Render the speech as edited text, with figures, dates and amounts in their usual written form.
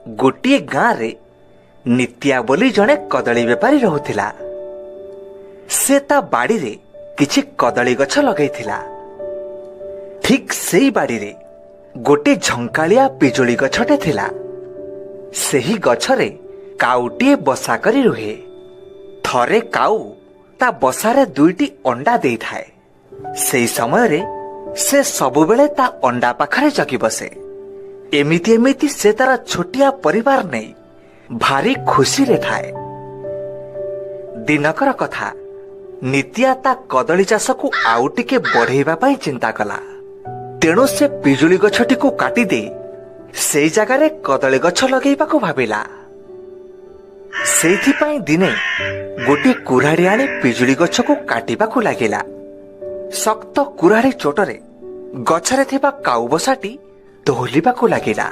गोटे गाँव रे नित्या बोली जड़े कदली बेपारी रहुथिला। से ता बाड़ी रे किछि कदली गछ लगैथिला। ठीक सेई बाड़ी रे गोटे झंकालिया पिजुली गछटे थिला। सेही गछरे काउटीए बसा करी रुहे। थरे काउ ता बसारे दुईटी अंडा देई थाए। सेई समय रे से सबुबेले ता अंडा पाखरे जगी बसे। एमिति एमिति से तार छोटिया परिवार नहीं भारी खुशी रे थाए। दिनकर कथा नित्या ता कदली चाष को आउ टिके बढ़ेबा पई चिंता कला। तेणु से पिजुली गछटी को काटी दे सेई जगारे कदली गछ लगेबा को भाबिला। सेइथिपाई दिने गोटे कुराड़ी आनी पिजुली गछ को काटिबा को लागिला। शक्त कुराड़ी चोटरे गछरे थिबा काउ बसाटी दोहलिबा को लागिला।